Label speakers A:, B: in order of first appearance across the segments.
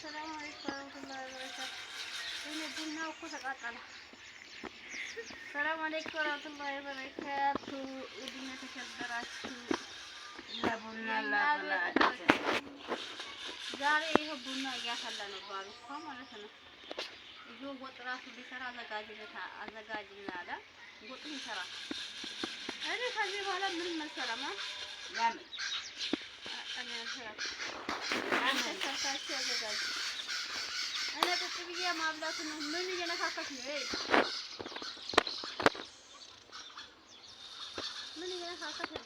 A: السلام عليكم ورحمة الله وبركاته. هنا بنا وكو تقاطعنا. السلام عليكم ورحمة الله وبركاته. ودنا تكبراتو
B: لا بنا لا بلا
A: ዛሬ ይሄ ቡና እያፈላ ነው ባሉ ማለት ነው። ይሄው ወጥ ራሱ ሊሰራ አዘጋጅና አለ ወጥ ይሰራ። እኔ ከዚህ በኋላ ምን መሰለማ
B: ለምን
A: እኔ አዘጋጅ እኔ ቁጭ ብዬ ማብላት ነው። ምን እየነካካሽ ነው? ምን እየነካካሽ ነው?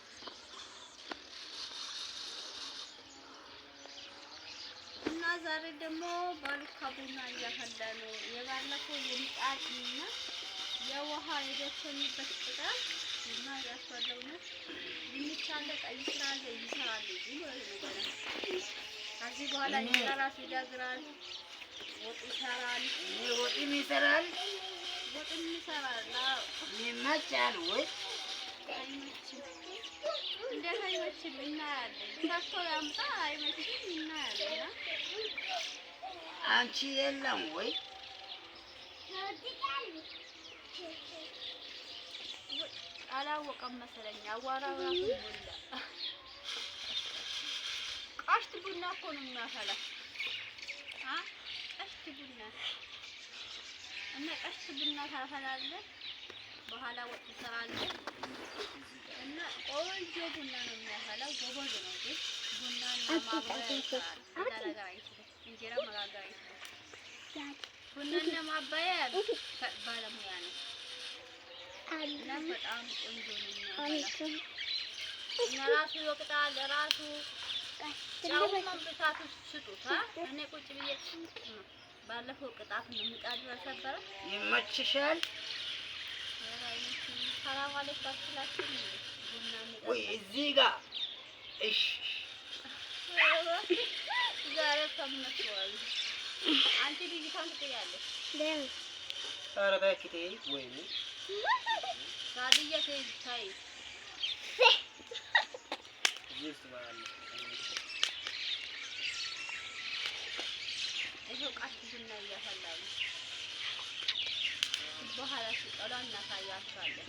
A: እና ዛሬ ደግሞ ባሉካ ቡና እያፈላ ነው። የባለፈው የምጣድና የውሃ የደፈንበት ቅጠል ቡና እያፈላው ነው። ድንቻለ ቀይ ስራ አለ ይሰራል ይወለ ነገር ከዚህ በኋላ ይሰራል ይጋግራል ወጥ ይሰራል
B: ወጥም ይሰራል ይመቻል ወይ
A: አይመችም እንዴት አይመችም እናያለን ታኮ ያምጣ አይመችም እናያለን
B: አንቺ የለም ወይ
A: አላወቀም መሰለኝ አዋራው ራሱ ሞላ ቀሽት ቡና እኮ ነው የሚያፈላ ቀሽት ቡና እና ቀሽት ቡና ታፈላለህ በኋላ ወጥ ትሰራለህ እና ቆንጆ ቡና ነው የሚያፈላው ጎበዝ ነው ግን ቡናና ማባያ እንጀራ መጋገር አይችልም ቡናና ማባያ ባለሙያ ነው እና በጣም ቆንጆ ነው የሚያፈላው እና ራሱ ይወቅጣል ራሱ ጫው ማምጣቱ ስጡት እኔ ቁጭ ብዬ ባለፈው ቅጣት ነው ምጣድ ተሰበረ
B: ይመችሻል
A: ሰላም አለይኩም አስላችሁ ቡና
B: ወይ እዚህ ጋር እሺ
A: ዛሬ ሰምነሽዋል አንቺ ዲጂታል ትያለሽ ለምን
B: ኧረ ባክቴ ወይ
A: ሳዲያ ተይ ይሄው ቃል ቡና እያፈላሉ በኋላ ሲቀላ እናሳያችኋለን።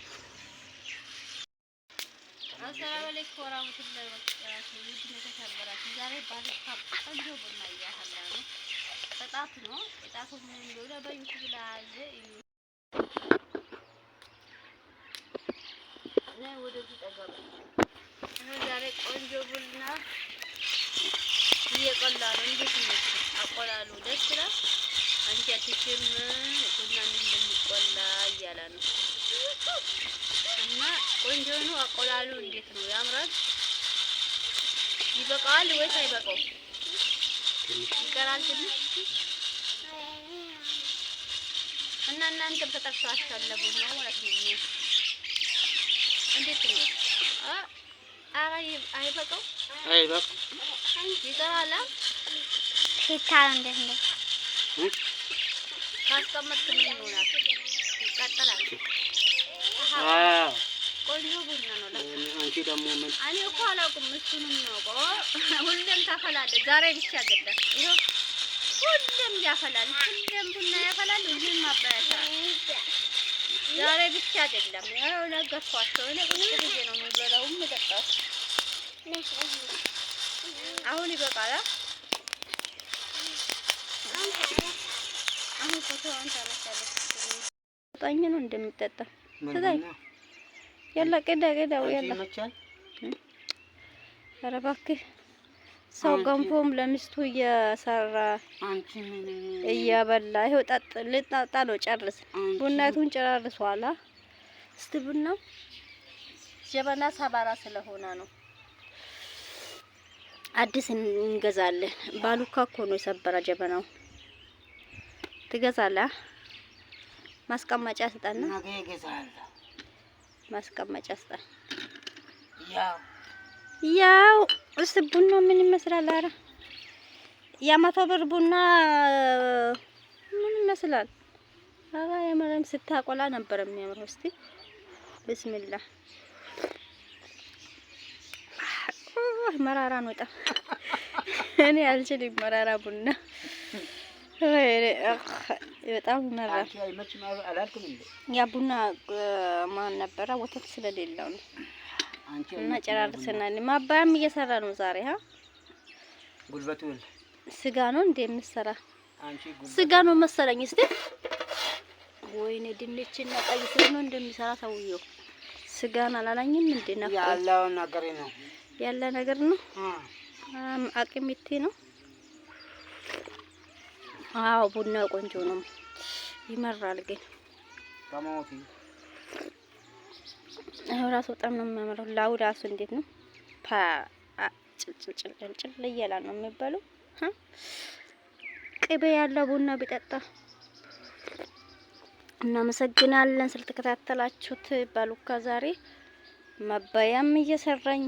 A: አሰላሙ አለይኩም ወራህመቱላሂ ወበረካቱሁ። ውድና ተከበራችሁ ዛሬ ባለካ ቆንጆ ቡና እያፈላ ነው። ቅጣት ነው። ቅጣቱ ምን እንደሆነ በዩቲዩብ ላይ አለ። ነይ ወደዚህ ጠጋብ። ዛሬ ቆንጆ ቡና እየቆላ ነው። እንዴት ነው አቆላሉ? ደስ ይላል። አንቺ አትችም ቡና እንደሚቆላ እያለ ነው እና ቆንጆ ነው። አቆላሉ እንዴት ነው? ያምራል። ይበቃል ወይስ አይበቃው? ይቀራል ትንሽ እና እናንተ ተጠርሳችኋል ቡና ማለት ነው። እንዴት ነው? አይበቃው?
B: አይበቃው
A: ይቀራል።
C: ሽታው እንዴት ነው?
A: ካስቀመጥክ ምን ይሆናል? ይቃጠላል። ቆንጆ ቡና ነው ለካ።
B: አንቺ ደግሞ ምን?
A: እኔ እኮ አላውቅም እሱንም ነው እኮ ሁሌም ታፈላለህ። ዛሬ ብቻ አይደለም። ይኸው ሁሌም ያፈላል። ሁሌም ቡና ያፈላል። ሁሌም ማባያ ያፈላል። ዛሬ ብቻ አይደለም። ያው ነገርኳቸው። እኔ ቁጭ ብዬ ነው የምበላው የምጠጣው። አሁን ይበቃል። አሁን ፎቶውን ታነሳለህ። ጠኝ ነው እንደምጠጣ ትታይ ያላ ቀዳ ያላ ኧረ እባክህ ሰው ገንፎም ለሚስቱ እየሰራ እያበላ ይኸው ልጠጣ ነው። ጨርስ ቡናቱን ጨራርሷላ። እስቲ ቡናው ጀበና ሰባራ ስለሆነ ነው። አዲስ እንገዛለን። ባሉካ እኮ ነው የሰበራ ጀበናው። ትገዛለህ? ማስቀመጫ ስጠና
B: ነገ እገዛለሁ።
A: ማስቀመጫ ስጠን።
B: ያው
A: እስቲ ቡና ምን ይመስላል? ኧረ የመቶ ብር ቡና ምን ይመስላል? ኧረ የመረም ስታቆላ ነበር የሚያምረው። እስቲ ቢስሚላህ መራራ ነው። እኔ አልችልም መራራ ቡና በጣም ይመራል።
B: አንቺ አይመችም አላልኩም እንዴ?
A: ያ ቡና ማን ነበረ? ወተት ስለሌለው ነው።
B: አንቺ
A: እና ጨራርሰናል። ማባያም እየሰራ ነው ዛሬ።
B: ጉልበቱ
A: ስጋ ነው እንዴ የምሰራ?
B: አንቺ ጉልበቱ
A: ስጋ ነው መሰለኝ። እስቲ ወይኔ ድንችና ቀይ ስር ነው እንደሚሰራ ሰውየው። ስጋን አላላኝም እንዴ? ነበር
B: ያለው ነገር ነው
A: ያለ ነገር ነው። አቅሚቴ ነው። አዎ ቡና ቆንጆ ነው፣ ይመራል። ግን
B: ከሞቲ
A: ራሱ በጣም ነው የሚያምረው። ላው ራሱ እንዴት ነው ጭልጭልጭልጭል እያለ ነው የሚባለው። ቅቤ ያለው ቡና ቢጠጣ። እናመሰግናለን ስለተከታተላችሁት። ባሉካ ዛሬ ማባያም እየሰራኝ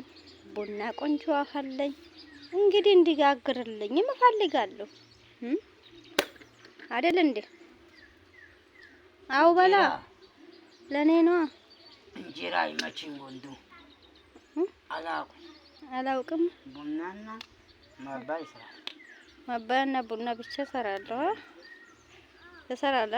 A: ቡና ቆንጆ አፈለኝ። እንግዲህ እንዲጋግርልኝ እፈልጋለሁ አይደል እንዴ? አው በላ ለኔ ነው
B: እንጀራ አይመችም። ወንዱ
A: አላውቅም።
B: ቡናና ማባያ ይሰራል።
A: ማባያና ቡና ብቻ ሰራለሁ። ተሰራለ